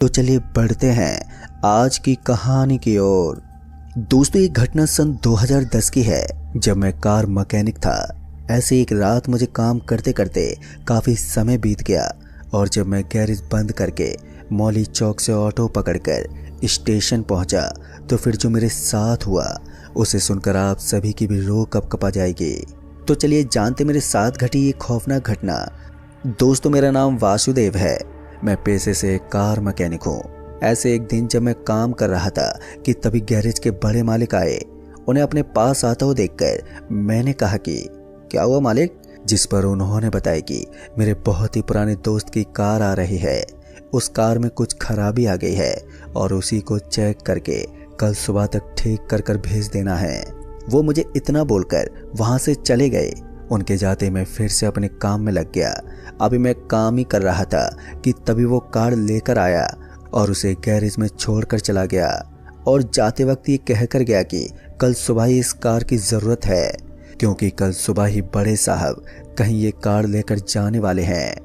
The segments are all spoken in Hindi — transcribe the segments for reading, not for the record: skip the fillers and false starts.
तो चलिए बढ़ते हैं आज की कहानी की ओर। दोस्तों, ये घटना सन 2010 की है, जब मैं कार मैकेनिक था। ऐसे एक रात मुझे काम करते करते काफ़ी समय बीत गया और जब मैं गैरेज बंद करके मौली चौक से ऑटो पकड़कर स्टेशन पहुंचा तो फिर जो मेरे साथ हुआ उसे सुनकर आप सभी की भी रूह कपकपा जाएगी। तो चलिए जानते मेरे साथ घटी ये खौफनाक घटना। दोस्तों, मेरा नाम वासुदेव है। मैं पेशे से कार मैकेनिक हूँ। ऐसे एक दिन जब मैं काम कर रहा था कि तभी गैरेज के बड़े मालिक आए। उन्हें अपने पास आता हुआ देखकर मैंने कहा कि क्या हुआ मालिक। जिस पर उन्होंने बताया कि मेरे बहुत ही पुराने दोस्त की कार आ रही है। उस कार में कुछ खराबी आ गई है और उसी को चेक करके कल सुबह तक ठीक कर भेज देना है। वो मुझे इतना बोलकर वहां से चले गए। उनके जाते मैं फिर से अपने काम में लग गया। अभी मैं काम ही कर रहा था कि तभी वो कार लेकर आया और उसे गैरेज में छोड़कर चला गया और जाते वक्त ये कहकर गया कि कल सुबह ही इस कार की ज़रूरत है, क्योंकि कल सुबह ही बड़े साहब कहीं ये कार लेकर जाने वाले हैं।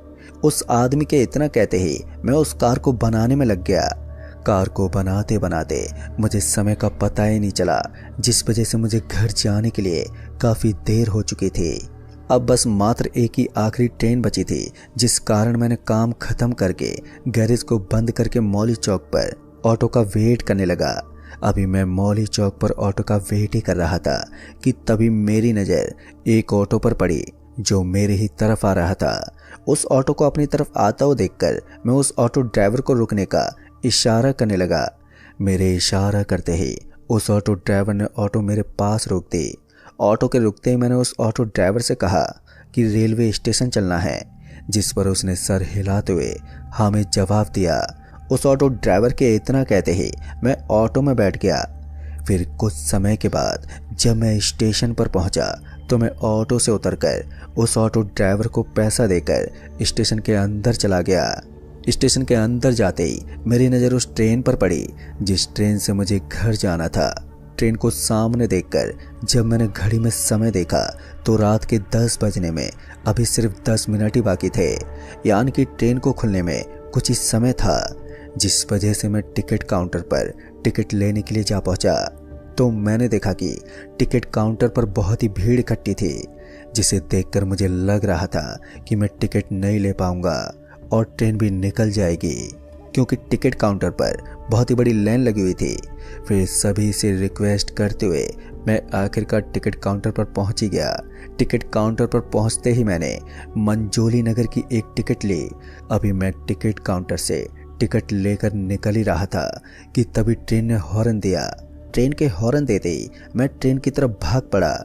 उस आदमी के इतना कहते ही मैं उस कार को बनाने में लग गया। कार को बनाते बनाते मुझे समय का पता ही नहीं चला, जिस वजह से मुझे घर जाने के लिए काफ़ी देर हो चुकी थी। अब बस मात्र एक ही आखिरी ट्रेन बची थी, जिस कारण मैंने काम खत्म करके गैरेज को बंद करके मौली चौक पर ऑटो का वेट करने लगा। अभी मैं मौली चौक पर ऑटो का वेट ही कर रहा था कि तभी मेरी नज़र एक ऑटो पर पड़ी जो मेरे ही तरफ आ रहा था। उस ऑटो को अपनी तरफ आता हुआ देखकर मैं उस ऑटो ड्राइवर को रुकने का इशारा करने लगा। मेरे इशारा करते ही उस ऑटो ड्राइवर ने ऑटो मेरे पास रोक दी। ऑटो के रुकते ही मैंने उस ऑटो ड्राइवर से कहा कि रेलवे स्टेशन चलना है, जिस पर उसने सर हिलाते हुए हाँ में जवाब दिया। उस ऑटो ड्राइवर के इतना कहते ही मैं ऑटो में बैठ गया। फिर कुछ समय के बाद जब मैं स्टेशन पर पहुंचा तो मैं ऑटो से उतरकर उस ऑटो ड्राइवर को पैसा देकर स्टेशन के अंदर चला गया। स्टेशन के अंदर जाते ही मेरी नज़र उस ट्रेन पर पड़ी जिस ट्रेन से मुझे घर जाना था। ट्रेन को सामने देखकर जब मैंने घड़ी में समय देखा तो रात के 10 बजने में अभी सिर्फ 10 मिनट ही बाकी थे, यानी कि ट्रेन को खुलने में कुछ ही समय था। जिस वजह से मैं टिकट काउंटर पर टिकट लेने के लिए जा पहुंचा तो मैंने देखा कि टिकट काउंटर पर बहुत ही भीड़ इकट्ठी थी, जिसे देखकर मुझे लग रहा था कि मैं टिकट नहीं ले पाऊंगा और ट्रेन भी निकल जाएगी, क्योंकि टिकट काउंटर पर बहुत ही बड़ी लाइन लगी हुई थी। फिर सभी से रिक्वेस्ट करते हुए मैं आखिरकार टिकट काउंटर पर पहुंच ही गया। टिकट काउंटर पर पहुंचते ही मैंने मंजोली नगर की एक टिकट ली। अभी मैं टिकट काउंटर से टिकट लेकर निकल ही रहा था कि तभी ट्रेन ने हॉर्न दिया। ट्रेन के हॉर्न देते ही मैं ट्रेन की तरफ भाग पड़ा।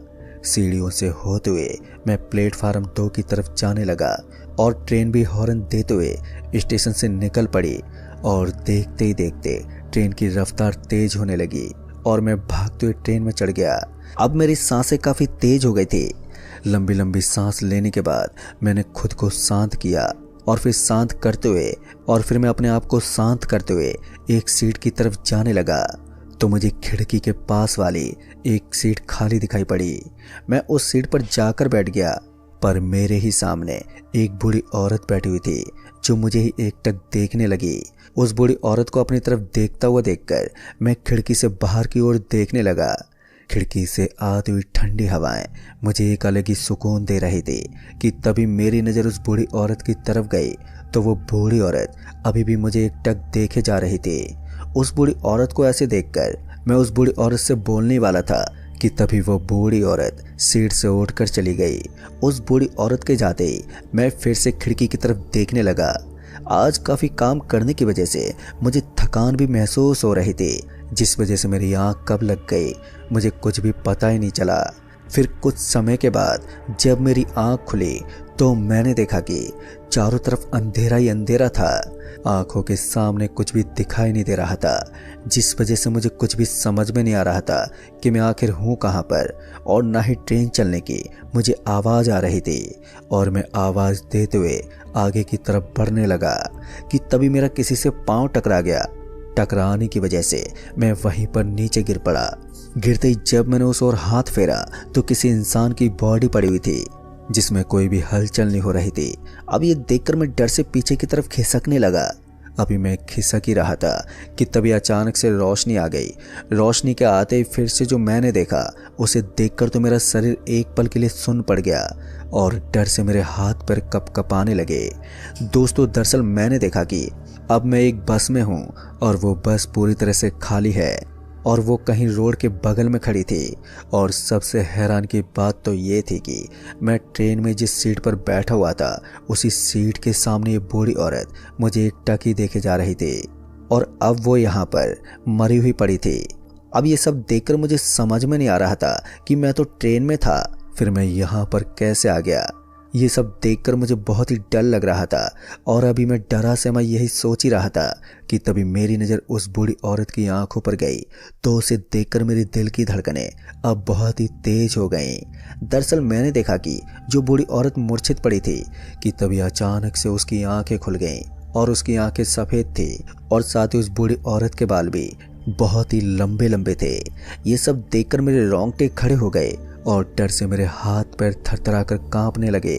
सीढ़ियों से होते हुए मैं प्लेटफार्म 2 की तरफ जाने लगा और ट्रेन भी हॉर्न देते हुए स्टेशन से निकल पड़ी और देखते ही देखते ट्रेन की रफ्तार तेज होने लगी और मैं भागते हुए ट्रेन में चढ़ गया। अब मेरी सांसें काफ़ी तेज हो गई थी। लंबी लंबी सांस लेने के बाद मैंने खुद को शांत किया और फिर शांत करते हुए और फिर मैं अपने आप को शांत करते हुए एक सीट की तरफ जाने लगा तो मुझे खिड़की के पास वाली एक सीट खाली दिखाई पड़ी। मैं उस सीट पर जाकर बैठ गया, पर मेरे ही सामने एक बूढ़ी औरत बैठी हुई थी जो मुझे ही एकटक देखने लगी। उस बूढ़ी औरत को अपनी तरफ देखता हुआ देखकर मैं खिड़की से बाहर की ओर देखने लगा। खिड़की से आती हुई ठंडी हवाएं मुझे एक अलग ही सुकून दे रही थी कि तभी मेरी नज़र उस बूढ़ी औरत की तरफ गई तो वो बूढ़ी औरत अभी भी मुझे एकटक देखे जा रही थी। उस बूढ़ी औरत को ऐसे देखकर मैं उस बूढ़ी औरत से बोलने वाला था कि तभी वो बूढ़ी औरत सीट से उठकर चली गई। उस बूढ़ी औरत के जाते ही मैं फिर से खिड़की की तरफ देखने लगा। आज काफ़ी काम करने की वजह से मुझे थकान भी महसूस हो रही थी, जिस वजह से मेरी आँख कब लग गई मुझे कुछ भी पता ही नहीं चला। फिर कुछ समय के बाद जब मेरी आँख खुली तो मैंने देखा कि चारों तरफ अंधेरा ही अंधेरा था। आंखों के सामने कुछ भी दिखाई नहीं दे रहा था, जिस वजह से मुझे कुछ भी समझ में नहीं आ रहा था कि मैं आखिर हूँ कहाँ पर, और ना ही ट्रेन चलने की मुझे आवाज़ आ रही थी। और मैं आवाज़ देते हुए आगे की तरफ बढ़ने लगा कि तभी मेरा किसी से पाँव टकरा गया। टकराने की वजह से मैं वहीं पर नीचे गिर पड़ा। गिरते ही जब मैंने उस ओर हाथ फेरा तो किसी इंसान की बॉडी पड़ी हुई थी जिसमें कोई भी हलचल नहीं हो रही थी। अब ये देखकर मैं डर से पीछे की तरफ खिसकने लगा। अभी मैं खिसक ही रहा था कि तभी अचानक से रोशनी आ गई। रोशनी के आते ही फिर से जो मैंने देखा उसे देखकर तो मेरा शरीर एक पल के लिए सुन्न पड़ गया और डर से मेरे हाथ पैर कँपाने लगे। दोस्तों, दरअसल मैंने देखा कि अब मैं एक बस में हूँ और वो बस पूरी तरह से खाली है और वो कहीं रोड के बगल में खड़ी थी। और सबसे हैरान की बात तो ये थी कि मैं ट्रेन में जिस सीट पर बैठा हुआ था उसी सीट के सामने ये बूढ़ी औरत मुझे एकटक देखे जा रही थी और अब वो यहाँ पर मरी हुई पड़ी थी। अब ये सब देखकर मुझे समझ में नहीं आ रहा था कि मैं तो ट्रेन में था, फिर मैं यहाँ पर कैसे आ गया। ये सब देखकर मुझे बहुत ही डर लग रहा था और अभी मैं डरा से मैं यही सोच ही रहा था कि तभी मेरी नज़र उस बूढ़ी औरत की आंखों पर गई तो उसे देखकर मेरे दिल की धड़कनें अब बहुत ही तेज हो गईं। दरअसल मैंने देखा कि जो बूढ़ी औरत मूर्छित पड़ी थी कि तभी अचानक से उसकी आंखें खुल गईं और उसकी आंखें सफ़ेद थी और साथ ही उस बूढ़ी औरत के बाल भी बहुत ही लंबे लंबे थे। ये सब देखकर मेरे रोंगटे खड़े हो गए और डर से मेरे हाथ पैर थरथरा कर कांपने लगे।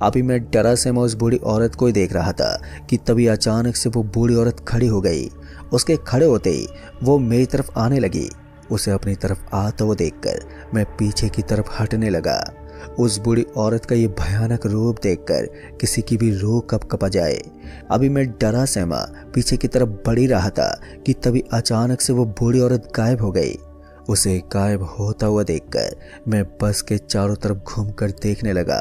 अभी मैं डरा से मैं उस बूढ़ी औरत को ही देख रहा था कि तभी अचानक से वो बूढ़ी औरत खड़ी हो गई। उसके खड़े होते ही वो मेरी तरफ आने लगी। उसे अपनी तरफ आता हुआ देखकर मैं पीछे की तरफ हटने लगा। उस बूढ़ी औरत का ये भयानक रूप देखकर किसी की भी रूह कँपा जाए। अभी मैं डरा सहमा पीछे की तरफ बढ़ ही रहा था कि तभी अचानक से वो बूढ़ी औरत गायब हो गई। उसे गायब होता हुआ देखकर मैं बस के चारों तरफ घूमकर देखने लगा,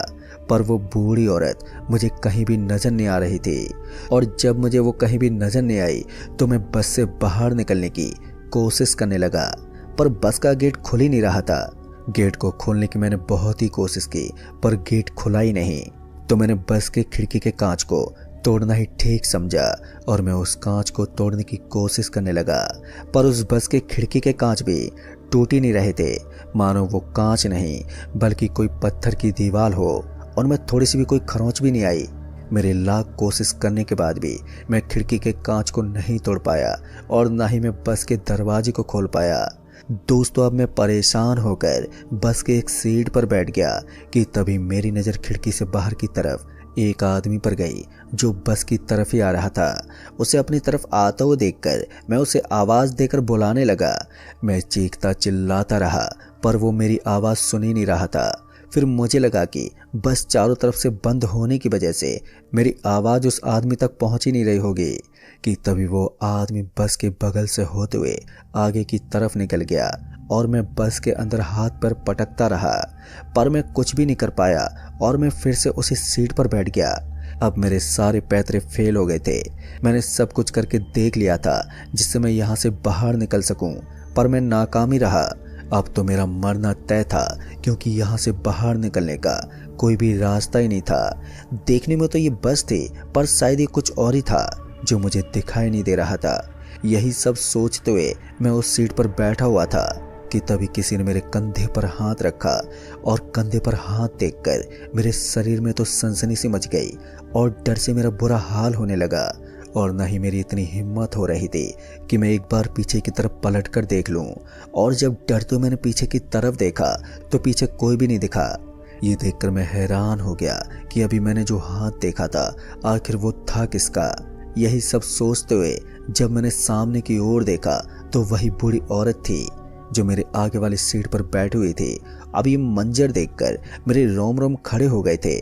पर वो बूढ़ी औरत मुझे कहीं भी नजर नहीं आ रही थी। और जब मुझे वो कहीं भी नजर नहीं आई तो मैं बस से बाहर निकलने की कोशिश करने लगा, पर बस का गेट खुल ही नहीं रहा था। गेट को खोलने की मैंने बहुत ही कोशिश की पर गेट खुला ही नहीं। तो मैंने बस के खिड़की के कांच को तोड़ना ही ठीक समझा और मैं उस कांच को तोड़ने की कोशिश करने लगा, पर उस बस के खिड़की के कांच भी टूट ही नहीं रहे थे। मानो वो कांच नहीं बल्कि कोई पत्थर की दीवार हो और मैं थोड़ी सी भी कोई खरोंच भी नहीं आई। मेरे लाख कोशिश करने के बाद भी मैं खिड़की के कांच को नहीं तोड़ पाया और ना ही मैं बस के दरवाजे को खोल पाया। दोस्तों, अब मैं परेशान होकर बस के एक सीट पर बैठ गया कि तभी मेरी नज़र खिड़की से बाहर की तरफ एक आदमी पर गई जो बस की तरफ ही आ रहा था। उसे अपनी तरफ आता हुआ देखकर मैं उसे आवाज़ देकर बुलाने लगा। मैं चीखता चिल्लाता रहा पर वो मेरी आवाज़ सुन ही नहीं रहा था। फिर मुझे लगा कि बस चारों तरफ से बंद होने की वजह से मेरी आवाज़ उस आदमी तक पहुंच ही नहीं रही होगी कि तभी वो आदमी बस के बगल से होते हुए आगे की तरफ निकल गया और मैं बस के अंदर हाथ पर पटकता रहा, पर मैं कुछ भी नहीं कर पाया और मैं फिर से उसी सीट पर बैठ गया। अब मेरे सारे पैतरे फेल हो गए थे। मैंने सब कुछ करके देख लिया था जिससे मैं यहाँ से बाहर निकल सकूं, पर मैं नाकाम ही रहा। अब तो मेरा मरना तय था क्योंकि यहाँ से बाहर निकलने का कोई भी रास्ता ही नहीं था। देखने में तो ये बस थी पर शायद ये कुछ और ही था जो मुझे दिखाई नहीं दे रहा था। यही सब सोचते हुए मैं उस सीट पर बैठा हुआ था कि तभी किसी ने मेरे कंधे पर हाथ रखा और कंधे पर हाथ देखकर मेरे शरीर में तो सनसनी सी मच गई और डर से मेरा बुरा हाल होने लगा और न ही मेरी इतनी हिम्मत हो रही थी कि मैं एक बार पीछे की तरफ पलट कर देख लूं। और जब डरते हुए मैंने पीछे की तरफ देखा तो पीछे कोई भी नहीं दिखा। ये देखकर मैं हैरान हो गया कि अभी मैंने जो हाथ देखा था आखिर वो था किसका। यही सब सोचते हुए जब मैंने सामने की ओर देखा तो वही बूढ़ी औरत थी जो मेरे आगे वाली सीट पर बैठी हुई थी। अब ये मंजर देखकर मेरे रोम रोम खड़े हो गए थे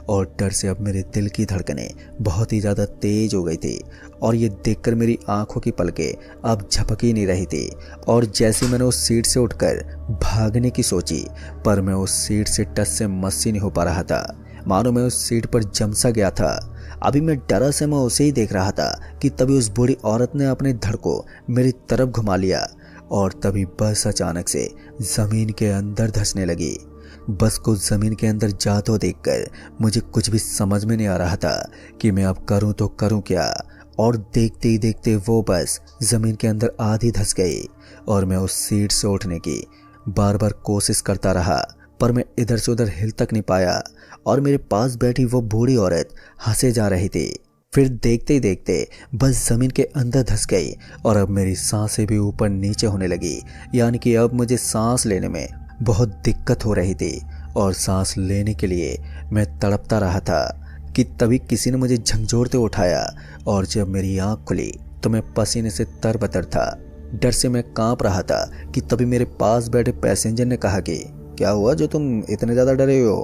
और डर से अब मेरे दिल की धड़कनें बहुत ही ज़्यादा तेज हो गई थी और ये देखकर मेरी आंखों की पलकें अब झपक ही नहीं रही थी। और जैसे मैंने उस सीट से उठकर भागने की सोची पर मैं उस सीट से टस से मस ही नहीं हो पा रहा था, मानो मैं उस सीट पर जम सा गया था। अभी मैं डरा से मैं उसे ही देख रहा था कि तभी उस बूढ़ी औरत ने अपने धड़ को मेरी तरफ घुमा लिया और तभी बस अचानक से जमीन के अंदर धंसने लगी। बस को जमीन के अंदर जाते देखकर मुझे कुछ भी समझ में नहीं आ रहा था कि मैं अब करूं तो करूं क्या। और देखते ही देखते वो बस जमीन के अंदर आधी धंस गई और मैं उस सीट से उठने की बार बार कोशिश करता रहा पर मैं इधर से उधर हिल तक नहीं पाया और मेरे पास बैठी वो बूढ़ी औरत हंसे जा रही थी। फिर देखते ही देखते बस जमीन के अंदर धंस गई और अब मेरी सांसें भी ऊपर नीचे होने लगी, यानी कि अब मुझे सांस लेने में बहुत दिक्कत हो रही थी और सांस लेने के लिए मैं तड़पता रहा था। कि तभी किसी ने मुझे झंझोरते उठाया और जब मेरी आंख खुली तो मैं पसीने से तरबतर था। डर से मैं कांप रहा था कि तभी मेरे पास बैठे पैसेंजर ने कहा कि क्या हुआ जो तुम इतने ज़्यादा डरे हो।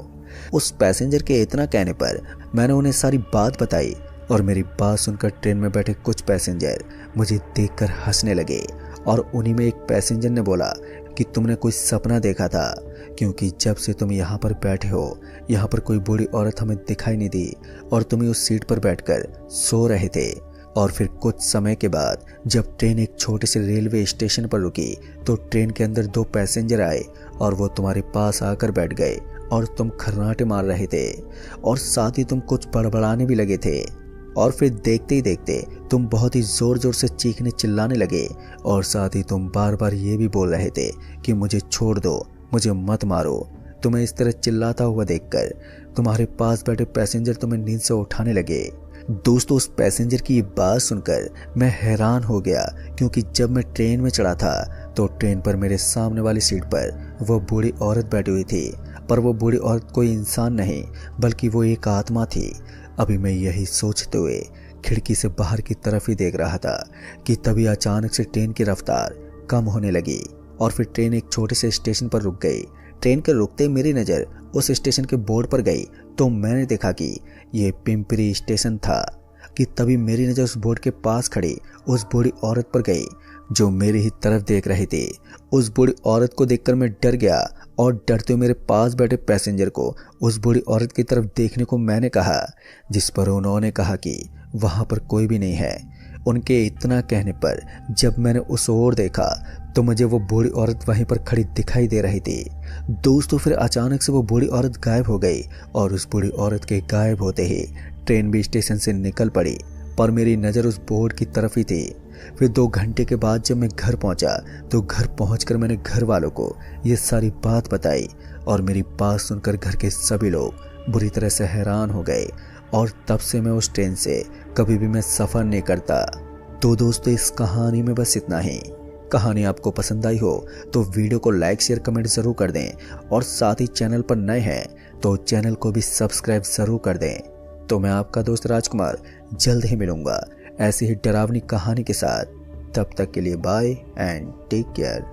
उस पैसेंजर के इतना कहने पर मैंने उन्हें सारी बात बताई और मेरी बात सुनकर ट्रेन में बैठे कुछ पैसेंजर मुझे देखकर हंसने लगे और उन्हीं में एक पैसेंजर ने बोला कि तुमने कोई सपना देखा था, क्योंकि जब से तुम यहाँ पर बैठे हो यहाँ पर कोई बूढ़ी औरत हमें दिखाई नहीं दी और तुम उस सीट पर बैठकर सो रहे थे। और फिर कुछ समय के बाद जब ट्रेन एक छोटे से रेलवे स्टेशन पर रुकी तो ट्रेन के अंदर 2 पैसेंजर आए और वो तुम्हारे पास आकर बैठ गए और तुम खर्राटे मार रहे थे और साथ ही तुम कुछ बड़बड़ाने भी लगे थे। और फिर देखते ही देखते तुम बहुत ही जोर जोर से चीखने चिल्लाने लगे और साथ ही तुम बार बार ये भी बोल रहे थे कि मुझे छोड़ दो, मुझे मत मारो। तुम्हें इस तरह चिल्लाता हुआ देखकर तुम्हारे पास बैठे पैसेंजर तुम्हें नींद से उठाने लगे। दोस्तों, उस पैसेंजर की ये बात सुनकर मैं हैरान हो गया, क्योंकि जब मैं ट्रेन में चढ़ा था तो ट्रेन पर मेरे सामने वाली सीट पर वो बूढ़ी औरत बैठी हुई थी, पर वो बूढ़ी औरत कोई इंसान नहीं बल्कि वो एक आत्मा थी। अभी मैं यही सोचते हुए खिड़की से बाहर की तरफ ही देख रहा था कि तभी अचानक से ट्रेन की रफ्तार कम होने लगी और फिर ट्रेन एक छोटे से स्टेशन पर रुक गई। ट्रेन के रुकते मेरी नज़र उस स्टेशन के बोर्ड पर गई तो मैंने देखा कि ये पिंपरी स्टेशन था। कि तभी मेरी नज़र उस बोर्ड के पास खड़ी उस बूढ़ी औरत पर गई जो मेरी ही तरफ देख रही थी। उस बूढ़ी औरत को देखकर मैं डर गया और डरते हुए मेरे पास बैठे पैसेंजर को उस बूढ़ी औरत की तरफ देखने को मैंने कहा, जिस पर उन्होंने कहा कि वहाँ पर कोई भी नहीं है। उनके इतना कहने पर जब मैंने उस ओर देखा तो मुझे वो बूढ़ी औरत वहीं पर खड़ी दिखाई दे रही थी। दोस्तों, फिर अचानक से वो बूढ़ी औरत गायब हो गई और उस बूढ़ी औरत के गायब होते ही ट्रेन भी स्टेशन से निकल पड़ी, पर मेरी नज़र उस बोर्ड की तरफ ही थी। फिर 2 घंटे के बाद जब मैं घर पहुंचा तो घर पहुंचकर मैंने घर वालों को ये सारी बात बताई और मेरी बात सुनकर घर के सभी लोग बुरी तरह से हैरान हो गए और तब से मैं उस ट्रेन से कभी भी मैं सफ़र नहीं करता। तो दोस्तों, इस कहानी में बस इतना ही। कहानी आपको पसंद आई हो तो वीडियो को लाइक शेयर कमेंट ज़रूर कर दें और साथ ही चैनल पर नए हैं तो चैनल को भी सब्सक्राइब ज़रूर कर दें। तो मैं आपका दोस्त राजकुमार जल्द ही मिलूंगा ऐसी ही डरावनी कहानी के साथ। तब तक के लिए बाय एंड टेक केयर।